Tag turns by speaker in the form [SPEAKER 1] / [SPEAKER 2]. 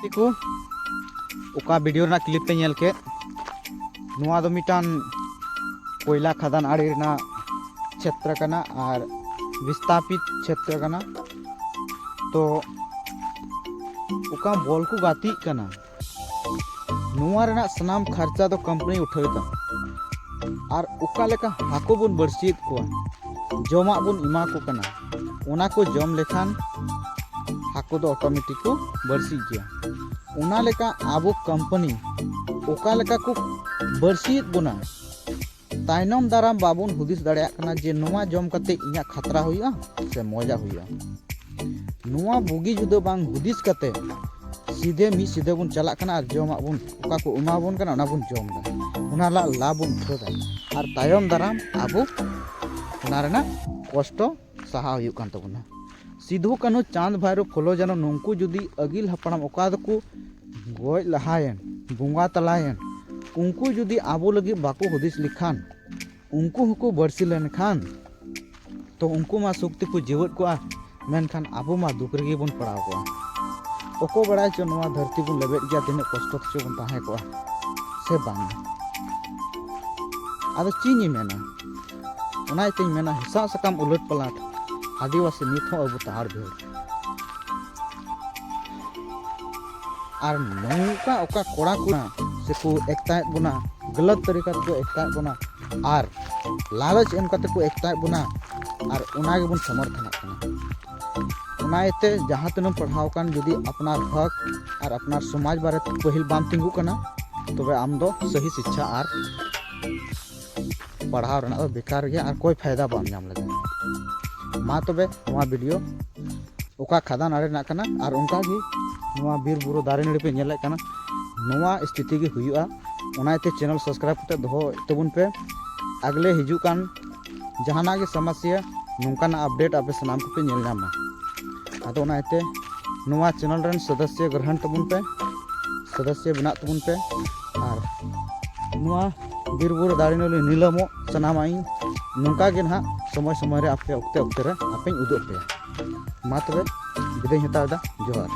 [SPEAKER 1] को उका वीडियो ना क्लिप पे नेल के नुआ दो मिटान कोयला खदान आड़ी ना क्षेत्र कना और विस्थापित क्षेत्र कना। तो उका बॉल को गाती कना नुआ रेना सनाम खर्चा तो कंपनी उठाता और उका लेका हाको बन बरसीत को जमा बन इमा को कना उना को जम लेखान हाको दो ऑटोमेटिक को बरसी गया उना लेका आबो कंपनी ओका लेका को बरसीत बुना ताइनम दाराम बाबुन हुदिस दाड़े कना जे नुआ जम कते इया खतरा हुआ से मजा हुआ नुआ बुगी जुदो बांग हुदिस कते सीधे बुन चला कना और जमा बुन ओका को उमा बुन कना उना बुन जम दा उना ला ला बुन उठादा और तायम दाराम आबो उना रेना कष्ट सहा हुई कान तबुना सिधु कानु चांद भैरव फुलो जानो नंकु जुदी अगिल हपड़ाम ओका दको गoj लहायन बुंगा तलायन उनको जुदी आबो लगी बाको हुदिस लिखान उनको हुको बरसी लेन खान तो उनको मा सुक्ति को जीवत को मेनखान आबो मा दुख रेगे बन पड़ाव को ओको बड़ा चो नवा धरती बन लेबेट गया तिने कष्ट चो बन ताहे को से बांग आदो चीनी मेना उना इते मेना हिसाब सकाम उलट पलाट आदिवासी नित हो अबु ताहार भेड़ और नौका ओका कोड़ा को से को एकता बुना गलत तरीका को एकता बुना और लालच एम कते को एकता बुना और उना के बन समर्थन करना उना इते जहां तनम पढ़ाव कान जदी अपना हक और अपना समाज बारे पहिल बाम तिंगु कना तबे आम दो सही शिक्षा और पढ़ाव रना बेकार गया और कोई फायदा बाम नाम लगे मा तबे नवा वीडियो ओका खदान आड़े ना कना और उनका भी नवा बीर बुरो दारे नड़ी पे नेले कना नवा स्थिति के हुआ उनाते चैनल सब्सक्राइब करते दो तबुन पे अगले हिजू कान जहाना के समस्या नोंकाना अपडेट आपे सनाम पे नेल नामा आदो उनाते नवा चैनल रन सदस्य ग्रहण तबुन पे सदस्य बना तबुन पे और नवा बीर बुरो दारे नड़ी नीलमो सनामाई नोंका के ना समय समय रे आपे ओक्ते रे आपे उदो पे मा तबे बिदाय हतादा जोहार।